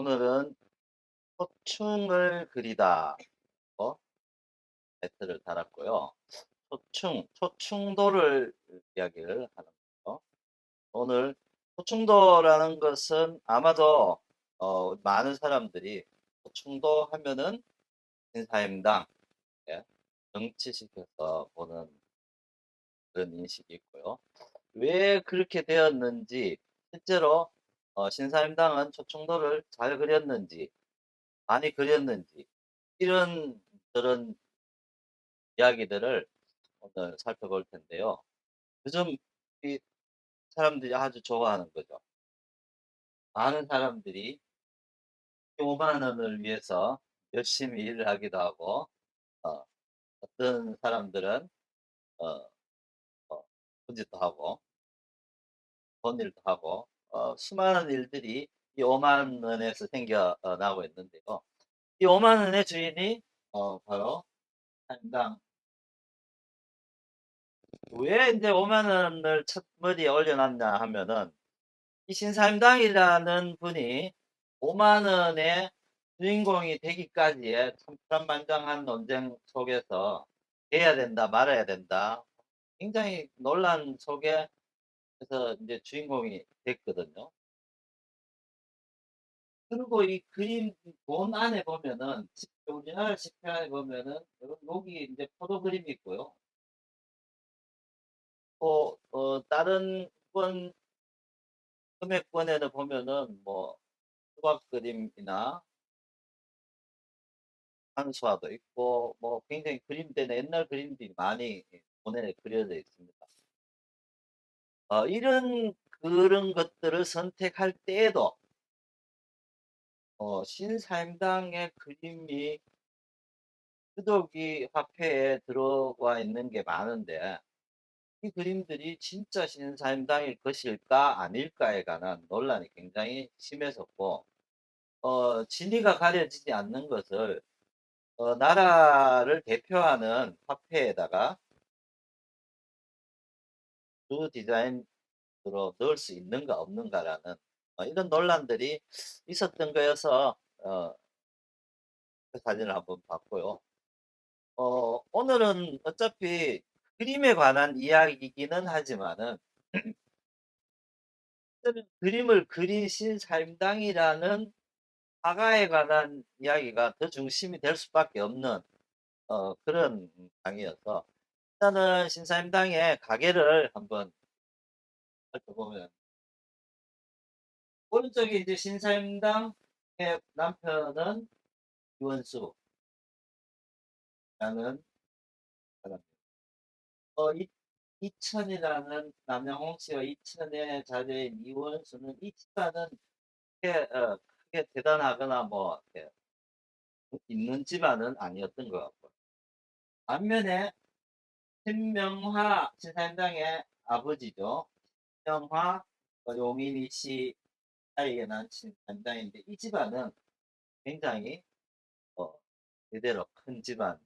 오늘은 소충을 그리다 매트를 달았고요. 소충도를 이야기를 하는 거죠. 오늘 소충도라는 것은 아마도 많은 사람들이 소충도 하면은 신사임당, 예, 정치시켜서 보는 그런 인식이 있고요. 왜 그렇게 되었는지, 실제로 신사임당은 소충도를 잘 그렸는지, 많이 그렸는지, 이런 그런 이야기들을 오늘 살펴볼 텐데요. 요즘 이 사람들이 아주 좋아하는 거죠. 많은 사람들이 5만 원을 위해서 열심히 일을 하기도 하고, 어 어떤 사람들은 어 어 군짓도 하고 본 일도 하고, 수많은 일들이 이 5만 원에서 생겨 나고 있는데요. 이 5만 원의 주인이 바로 한당. 왜 인제 5만 원을 첫머리에 올려 놨냐 하면은, 이 신사임당이라는 분이 5만 원의 주인공이 되기까지의 참 파란만장한 논쟁 속에서 '해야 된다. 말아야 된다.' 굉장히 논란 속에서 인제 주인공이 됐거든요. 그리고 이 그림 본 안에 보면은, 우리나라 지표 안에 보면은 여기 인제 포도 그림이 있고요. 또 다른 권 금액권에는 보면은 뭐 수박 그림이나 한수화도 있고, 뭐 굉장히 그림되는 옛날 그림들이 많이 본에 그려져 있습니다. 이런 그런 것들을 선택할 때에도 신사임당의 그림이 유독 화폐에 들어와 있는 게 많은데, 이 그림들이 진짜 신사임당일 것일까 아닐까에 관한 논란이 굉장히 심했었고, 진위가 가려지지 않는 것을 나라를 대표하는 화폐에다가 그 디자인으로 넣을 수 있는가 없는가라는 이런 논란들이 있었던 거여서 그 사진을 한번 봤고요. 오늘은 어차피 그림에 관한 이야기이기는 하지만은, 저는 그림을 그린 신사임당이라는 화가에 관한 이야기가 더 중심이 될 수밖에 없는 그런 강의여서, 일단은 신사임당의 가계를 한번 살펴보면, 오른쪽에 이제 신사임당의 남편은 유원수라는 사람. 이 이천이라는 남양홍 씨와 이천의 자제인 이원수는, 이 집안은 크게 대단하거나 뭐 이렇게 있는 집안은 아니었던 것 같고, 반면에 신명화, 신사임당의 아버지죠. 신명화 용인이 씨 사이에 난 신사임당인데, 이 집안은 굉장히 어 대대로 큰 집안,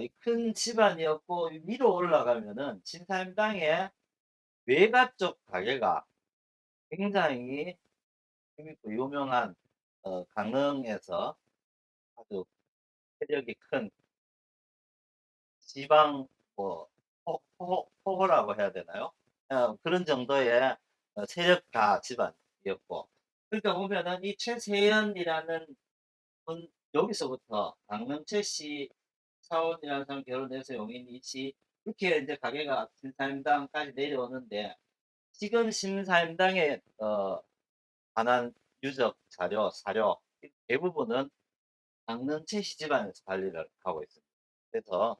이 큰 집안이었고, 위로 올라가면은 신사임당의 외가 쪽 가게가 굉장히 재밌고 유명한, 강릉에서 아주 세력이 큰 지방, 뭐 호호라고 해야 되나요? 그런 정도의 세력가 집안이었고, 그러니까 보면은 이 최세연이라는 분, 여기서부터 강릉 최씨, 사원이라는 사람 결혼해서 용인 이씨, 이렇게 이제 가게가 신사임당까지 내려오는데, 지금 신사임당에 관한 유적 자료, 사료 대부분은 강릉 최씨 집안에서 관리를 하고 있습니다. 그래서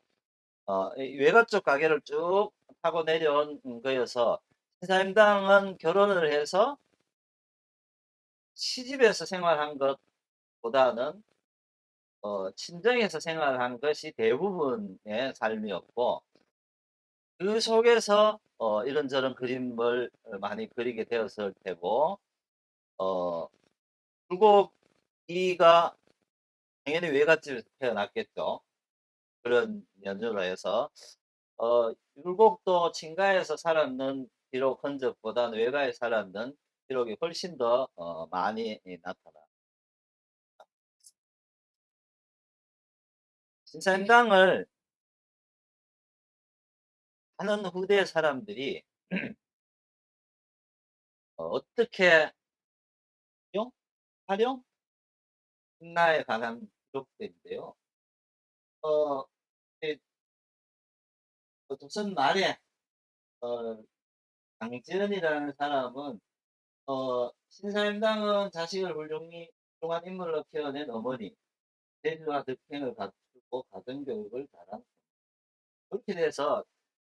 이 외가 쪽 가게를 쭉 타고 내려온 거여서, 신사임당은 결혼을 해서 시집에서 생활한 것보다는 친정에서 생활한 것이 대부분의 삶이었고, 그 속에서 이런저런 그림을 많이 그리게 되었을 테고, 어 불고기가 당연히 외갓집에서 태어났겠죠. 그런 연유로 해서 율곡도 친가에서 살았는, 비록 흔적보다는 외가에 살았는 기록이 훨씬 더 많이 나타나. 신사임당을 하는 후대 사람들이 어떻게 활용? 활용? 신라에 관한 기록들인데요. 어, 이 조선 말에 어, 장지은이라는 사람은 신사임당은 자식을 훌륭한 인물로 키워낸 어머니, 재주와 덕행을 갖추고 가정교육을 잘한 그렇게 돼서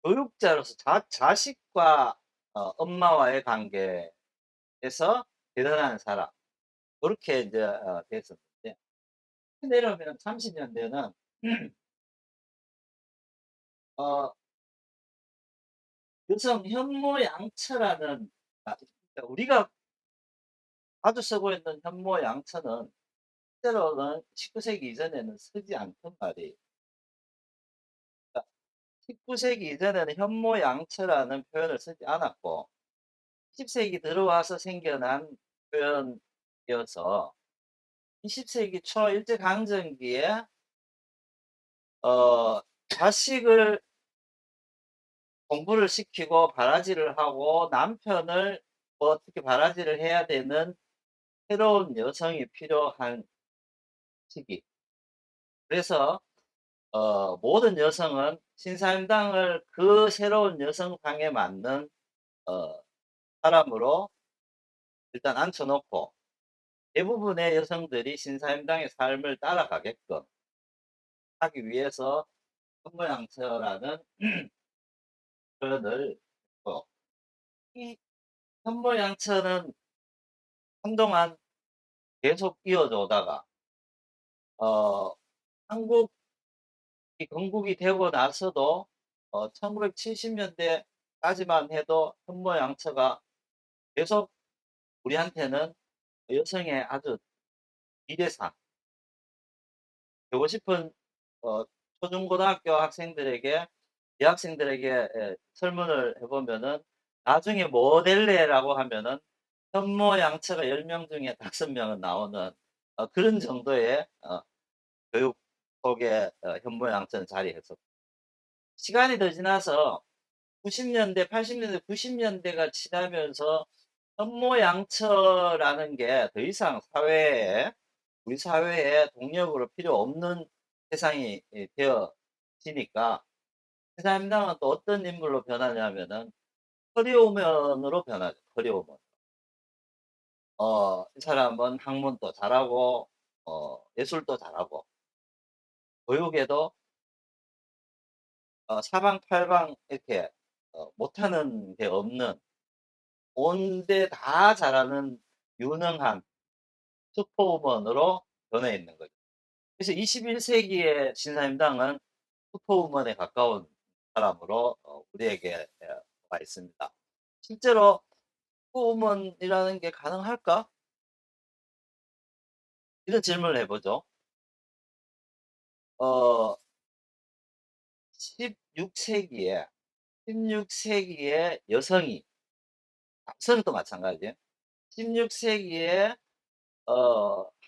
교육자로서 자식과 엄마와의 관계에서 대단한 사람 그렇게 이제 됐었는데 내려오면 30년대는 어, 여성 현모양처라는 그러니까 우리가 자주 쓰고 있는 현모양처는 실제로는 19세기 이전에는 쓰지 않던 말이에요. 그러니까 19세기 이전에는 현모양처라는 표현을 쓰지 않았고 20세기 들어와서 생겨난 표현이어서 20세기 초 일제강점기에 자식을 공부를 시키고 바라지를 하고 남편을 어떻게 바라지를 해야 되는 새로운 여성이 필요한 시기. 그래서 모든 여성은 신사임당을 그 새로운 여성상에 맞는 어, 사람으로 일단 앉혀놓고 대부분의 여성들이 신사임당의 삶을 따라가게끔 하기 위해서 현모양처라는 표현을 했고 이 현모양처는 한동안 계속 이어져 오다가 어, 한국이 건국이 되고 나서도 1970년대까지만 해도 현모양처가 계속 우리한테는 여성의 아주 비대상 되고 싶은 어, 초중고등학교 학생들에게 대학생들에게 설문을 해보면은 나중에 뭐 될래라고 하면은 현모양처가 10명 중에 5명은 나오는 그런 정도의 교육 속에 현모양처는 자리했었고 시간이 더 지나서 90년대, 80년대, 90년대가 지나면서 현모양처라는 게 더 이상 우리 사회에 동력으로 필요 없는 세상이 되어지니까 세상당은 또 어떤 인물로 변하냐면은 커리어우먼으로 변하죠. 커리어우먼. 이 사람은 학문도 잘하고 예술도 잘하고 교육에도 사방팔방 이렇게 못하는 게 없는 온데 다 잘하는 유능한 슈퍼우먼으로 변해 있는 거죠. 그래서 21세기의 신사임당은 슈퍼우먼에 가까운 사람으로 우리에게 와 있습니다. 실제로 슈퍼우먼이라는 게 가능할까? 이런 질문을 해보죠. 어, 16세기에 16세기에 여성이 남성도 마찬가지예요. 16세기에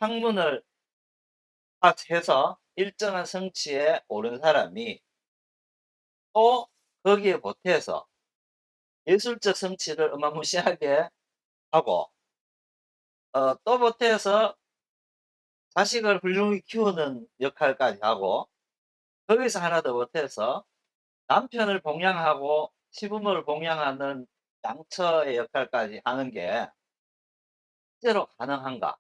학문을 해서 일정한 성취에 오른 사람이 또 거기에 보태서 예술적 성취를 어마무시하게 하고 또 보태서 자식을 훌륭히 키우는 역할까지 하고 거기서 하나 더 보태서 남편을 봉양하고 시부모를 봉양하는 양처의 역할까지 하는 게 실제로 가능한가?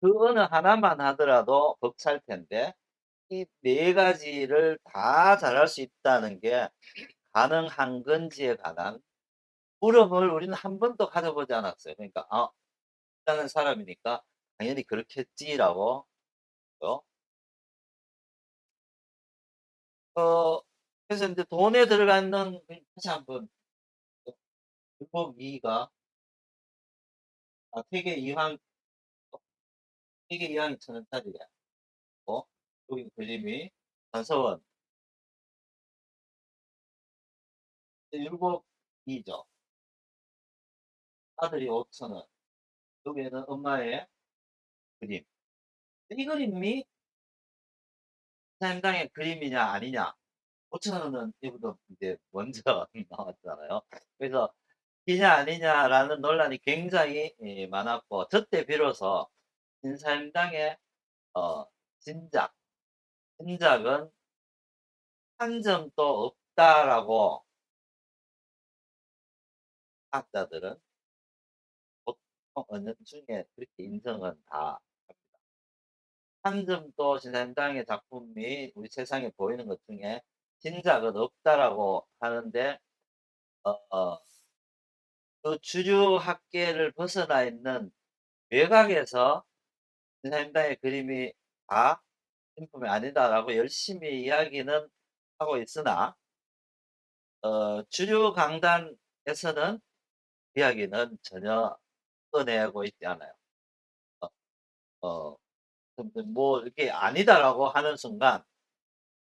그 어느 하나만 하더라도 벅찰 텐데 이 네 가지를 다 잘할 수 있다는 게 가능한 건지에 관한 물음을 우리는 한 번도 가져보지 않았어요. 그러니까 하는 사람이니까 당연히 그렇겠지라고 요. 어, 그래서 이제 돈에 들어가는 다시 한번 율법 이의가 세계 이항 세계 이항이 1,000원짜리래. 여기 그림이 단서원 율법 이의죠. 아들이 5,000원. 여기에는 엄마의 그림. 이 그림이 신사임당의 그림이냐 아니냐. 5,000원은 이부터 이제 먼저 나왔잖아요. 그래서 이냐 아니냐라는 논란이 굉장히 많았고, 저때 비로소 신사임당의 어, 진작, 진작은 한 점도 없다라고 학자들은 보통 어느 중에 그렇게 인정은 다 합니다. 한 점도 신사임당의 작품이 우리 세상에 보이는 것 중에 진작은 없다라고 하는데, 어, 어, 그 주류 학계를 벗어나 있는 외곽에서 신사임당의 그림이 다 진품이 아니다라고 열심히 이야기는 하고 있으나, 주류 강단에서는 이야기는 전혀 꺼내고 있지 않아요. 어, 어, 뭐 이렇게 아니다라고 하는 순간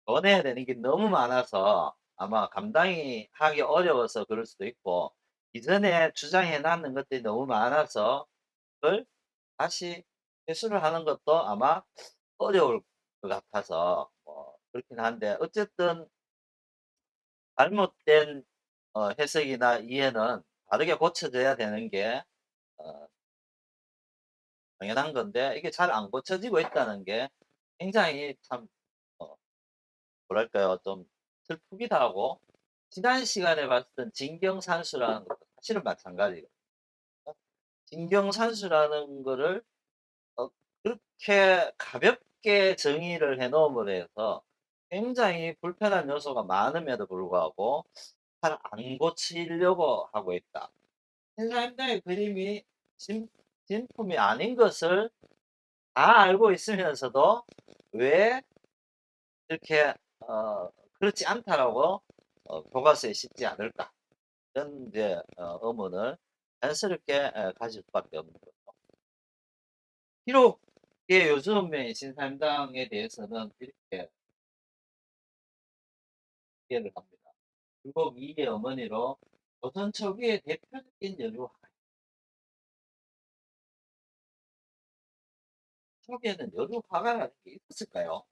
꺼내야 되는 게 너무 많아서 아마 감당이 하기 어려워서 그럴 수도 있고, 이전에 주장해 놨는 것들이 너무 많아서 그걸 다시 회수를 하는 것도 아마 어려울 것 같아서 그렇긴 한데, 어쨌든 잘못된 해석이나 이해는 다르게 고쳐져야 되는 게 어, 당연한 건데, 이게 잘 안 고쳐지고 있다는 게 굉장히 참 어, 뭐랄까요, 좀 슬프기도 하고, 지난 시간에 봤던 진경산수라는 것도 사실은 마찬가지거든요. 진경산수라는 거를 어, 그렇게 가볍게 정의를 해 놓음으로 해서 굉장히 불편한 요소가 많음에도 불구하고 잘 안 고치려고 하고 있다. 신사임당의 그림이 진, 진품이 아닌 것을 다 알고 있으면서도 왜 이렇게 그렇지 않다라고 교과서에 싣지 않을까, 이런 이제 의문을 자연스럽게 가질 수밖에 없는 거죠. 비록 요즘 신사임당에 대해서는 이렇게 이해를 합니다. 율곡 이의 어머니로 조선 초기의 대표적인 여류, 초기에는 여류 화가라는 게 있었을까요?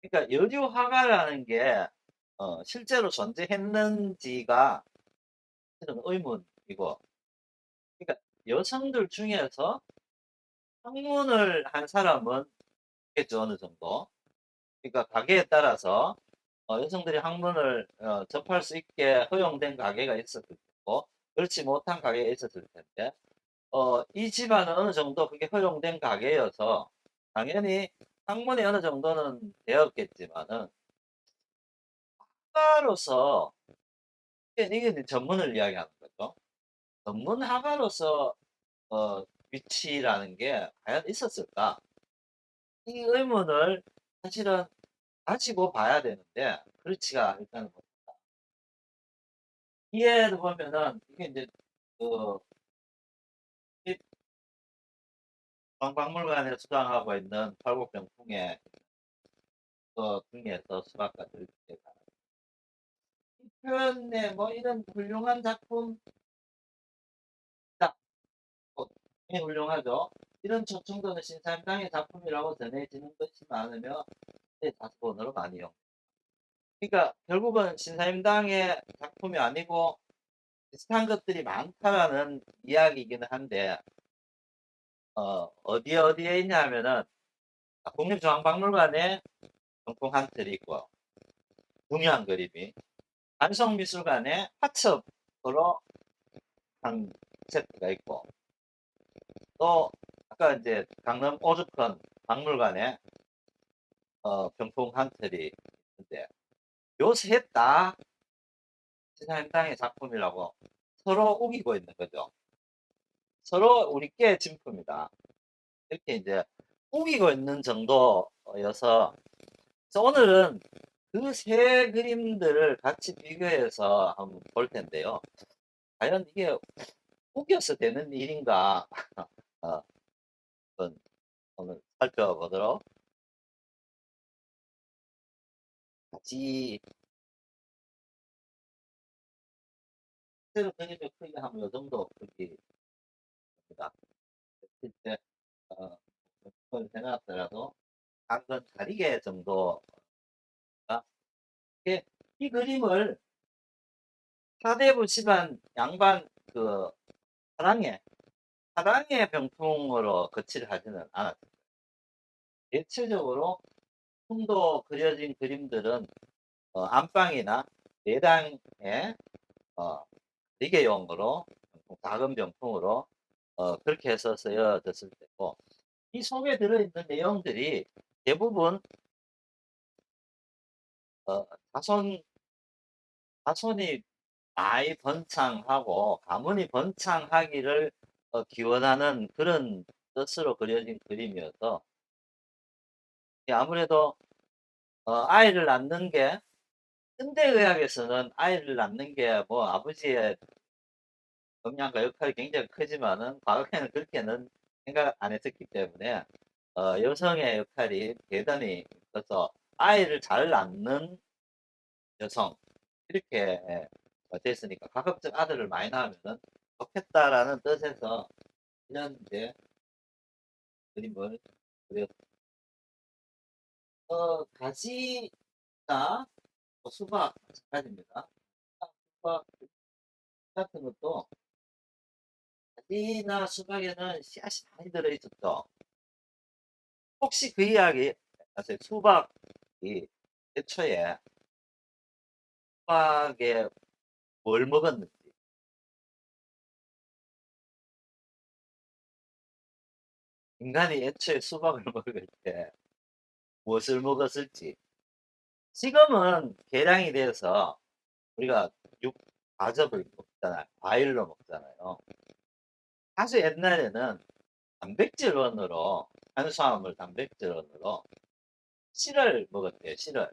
그러니까 여류 화가라는 게 실제로 존재했는지가 사실은 의문이고, 그러니까 여성들 중에서 학문을 한 사람은 있겠죠, 어느 정도. 그러니까 가게에 따라서 여성들이 학문을 접할 수 있게 허용된 가게가 있었을 테고, 그렇지 못한 가게가 있었을 텐데, 이 집안은 어느 정도 그게 허용된 가게여서 당연히 학문이 어느 정도는 되었겠지만은, 학과로서 이게 이제 전문을 이야기하는 거죠. 전문 학과로서 위치라는 게 과연 있었을까? 이 의문을 사실은 가지고 봐야 되는데 그렇지가 일단은 못했다. 이에 보면은 이게 이제 그 국립박물관에 수장하고 있는 팔곡병풍의 그 중에서 수학과 들기가 이 표현에 뭐 이런 훌륭한 작품, 어, 굉장히 훌륭하죠. 이런 정도는 신사임당의 작품이라고 전해지는 것이 많으며 다수본으로 많이 용. 그러니까 결국은 신사임당의 작품이 아니고 비슷한 것들이 많다라는 이야기이기는 한데, 어디에 있냐 하면은 국립중앙박물관에 정품 한 틀이 있고, 중요한 그림이 한성미술관에 화첩으로 한 세트가 있고, 또 아까 이제 강남 오죽헌 박물관에 병풍 한 틀이 있는데, 요 셋 다 신사임당의 작품이라고 서로 우기고 있는 거죠. 서로 우리께 진품이다, 이렇게 이제 우기고 있는 정도여서, 그래서 오늘은 그 세 그림들을 같이 비교해서 한번 볼 텐데요. 과연 이게 우겨서 되는 일인가? 어, 한번 오늘 살펴보도록 하지. 실제로 그림의 크기가 한 요 정도 크기입니다. 실제 어 그걸 해 놨더라도 작은 다리개 정도가 이게 이 그림을 사대부 집안 양반 사랑의 병풍으로 거치를 하지는 않았어요. 대체적으로 풍도 그려진 그림들은 안방이나 내당에 어 기계용으로 작은 병풍으로 그렇게 해서 쓰여졌을 때고, 이 속에 들어있는 내용들이 대부분 어 자손 자손이 많이 번창하고 가문이 번창하기를 기원하는 그런 뜻으로 그려진 그림이어서, 이 아무래도 아이를 낳는 게, 현대의학에서는 아이를 낳는 게 뭐 아버지의 영향과 역할이 굉장히 크지만은 과거에는 그렇게는 생각 안 했었기 때문에 여성의 역할이 대단히 커서 아이를 잘 낳는 여성, 이렇게 됐으니까 가급적 아들을 많이 낳으면은 좋겠다라는 뜻에서 이런 이제 그림을 그렸 가지나 뭐 수박 마찬가지입니다. 수박 같은 것도 가지나 수박에는 씨앗이 많이 들어 있었죠. 혹시 그 이야기 아세요? 수박이 애초에 수박에 뭘 먹었는지. 인간이 애초에 수박을 먹을 때 무엇을 먹었을지. 지금은 개량이 돼서 우리가 육 과즙을 먹잖아요. 과일로 먹잖아요. 사실 옛날에는 단백질원으로, 탄수화물 단백질원으로 씨를 먹었대요, 씨를.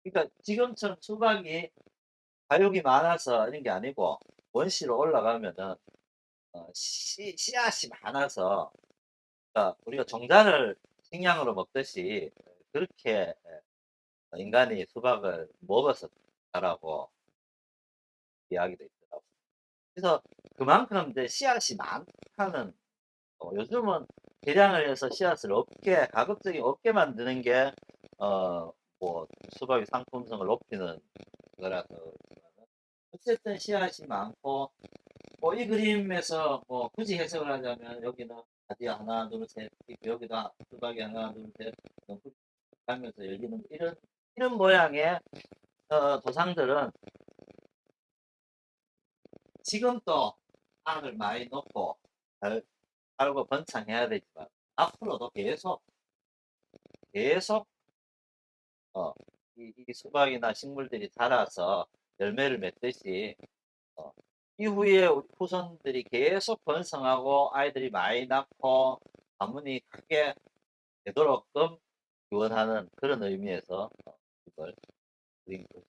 그러니까 지금처럼 수박이 과육이 많아서 이런 게 아니고, 원시로 올라가면은 씨앗이 많아서, 그러니까 우리가 종자를 식량으로 먹듯이 그렇게 인간이 수박을 먹었었다라고 이야기도 있더라고요. 그래서 그만큼 이제 씨앗이 많다는, 요즘은 개량을 해서 씨앗을 없게, 가급적이 없게 만드는 게 뭐 수박의 상품성을 높이는 거라서 그렇지만은, 어쨌든 씨앗이 많고, 뭐 이 그림에서 뭐 굳이 해석을 하자면 여기는 가지 하나 둘 셋 있고, 여기다 수박이 하나 둘 셋 하면서 열리는 이런 모양의 도상들은 지금 또 땅을 많이 놓고 잘 살고 번창해야 되지만, 앞으로도 계속 어 이 수박이나 식물들이 자라서 열매를 맺듯이 어 이후에 우리 후손들이 계속 번성하고 아이들이 많이 낳고 가문이 크게 되도록끔 기원하는 그런 의미에서 이걸 그린 거.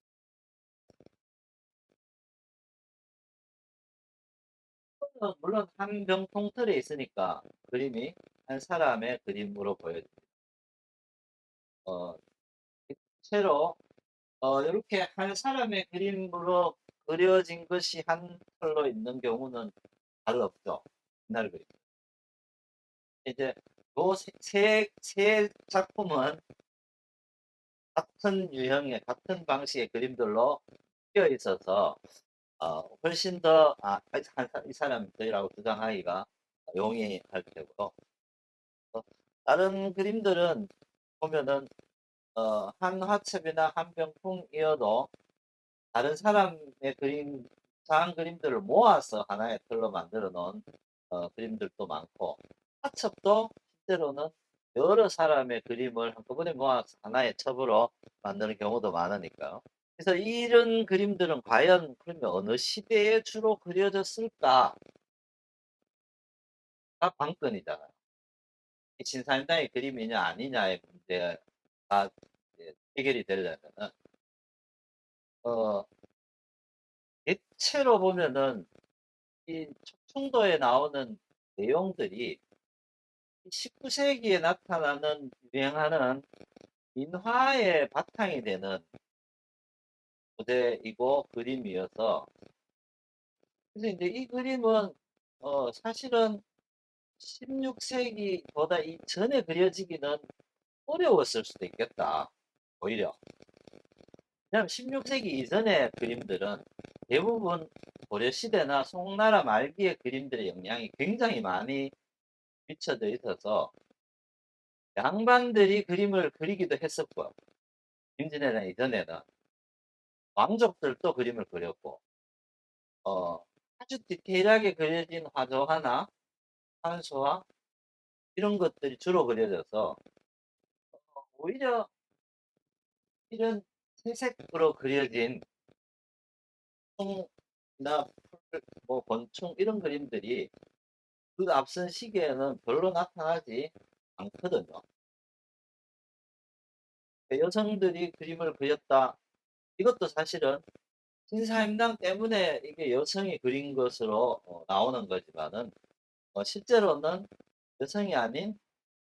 물론 한 병통 틀에 있으니까 그림이 한 사람의 그림으로 보여집니다. 어 채로 요렇게 한 사람의 그림으로 그려진 것이 한 컬로 있는 경우는 잘 없죠, 옛날 그림. 이제 요 세 작품은 같은 유형의 같은 방식의 그림들로 쓰여 있어서 훨씬 더 이 사람들이라고 주장하기가 용이할 테고요. 어 다른 그림들은 보면은 한 화첩이나 한 병풍이어도 다른 사람의 그림, 이상한 그림들을 모아서 하나의 틀로 만들어 놓은 그림들도 많고, 화첩도 실제로는 여러 사람의 그림을 한꺼번에 모아서 하나의 첩으로 만드는 경우도 많으니까요. 그래서 이런 그림들은 과연 그러면 어느 시대에 주로 그려졌을까가 관건이잖아요. 이 진사임당의 그림이냐 아니냐의 문제가 이제 해결이 되려면은 어 대체로 보면은 이 촉충도에 나오는 내용들이 19세기에 나타나는 유행하는 민화의 바탕이 되는 소재이고 그림이어서 그래서 이제 이 그림은 사실은 16세기보다 이전에 그려지기는 어려웠을 수도 있겠다. 오히려. 왜냐하면 16세기 이전의 그림들은 대부분 고려시대나 송나라 말기의 그림들의 영향이 굉장히 많이 미쳐져 있어서 양반들이 그림을 그리기도 했었고요. 김진애나 이전에는 왕족들도 그림을 그렸고 어, 아주 디테일하게 그려진 화조화나 산수화 이런 것들이 주로 그려져서 오히려 이런 채색으로 그려진 송이나 풀, 뭐 곤충 이런 그림들이 그 앞선 시기에는 별로 나타나지 않거든요. 여성들이 그림을 그렸다. 이것도 사실은 신사임당 때문에 이게 여성이 그린 것으로 나오는 거지만은 실제로는 여성이 아닌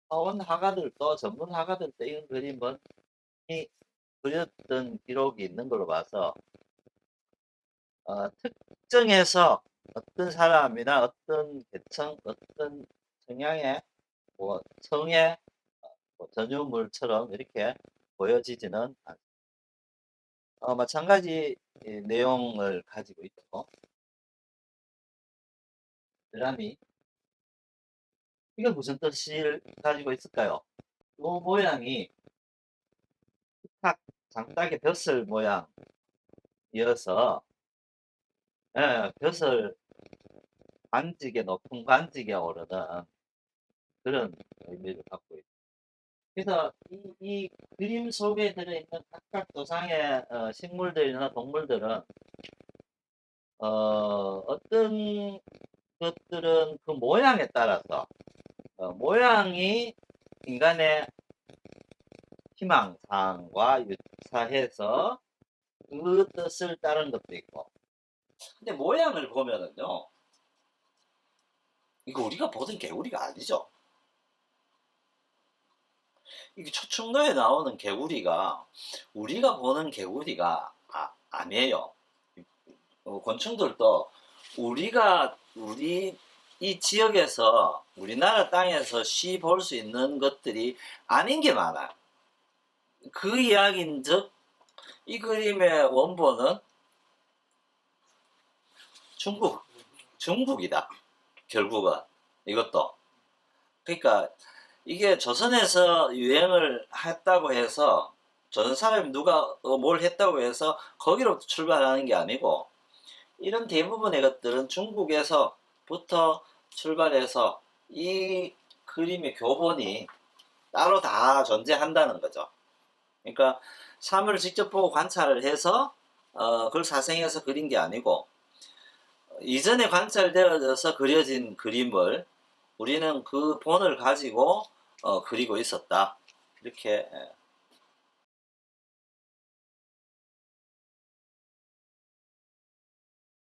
사원 화가들도 전문 화가들도 이런 그림은 이 그렸던 기록이 있는 걸로 봐서 특정해서 어떤 사람이나 어떤 계층, 어떤 성향의 뭐 성의 뭐 전유물처럼 이렇게 보여지지는 않습니다. 마찬가지 내용을 가지고 있고 드라미 이게 무슨 뜻을 가지고 있을까요? 이 모양이 탁 장닭의 벼슬 모양이어서 벼슬 관직에 높은 관직에 오르는 그런 의미를 갖고 있습니다. 그래서 이 그림 속에 들어있는 각각 조상의 식물들이나 동물들은 어떤 것들은 그 모양에 따라서 모양이 인간의 희망사항과 유사해서 그 뜻을 따른 것도 있고 근데 모양을 보면은요 이거 우리가 보던 개구리가 아니죠. 이게 초충도에 나오는 개구리가 우리가 보는 개구리가 아니에요. 곤충들도 우리 이 지역에서 우리나라 땅에서 쉬 볼 수 있는 것들이 아닌 게 많아요. 그 이야기인즉 이 그림의 원본은 중국, 중국이다. 결국은 이것도. 그러니까 이게 조선에서 유행을 했다고 해서 조선 사람이 누가 뭘 했다고 해서 거기로부터 출발하는 게 아니고 이런 대부분의 것들은 중국에서부터 출발해서 이 그림의 교본이 따로 다 존재한다는 거죠. 그러니까 사물을 직접 보고 관찰을 해서 그걸 사생해서 그린 게 아니고 이전에 관찰되어져서 그려진 그림을 우리는 그 본을 가지고 그리고 있었다. 이렇게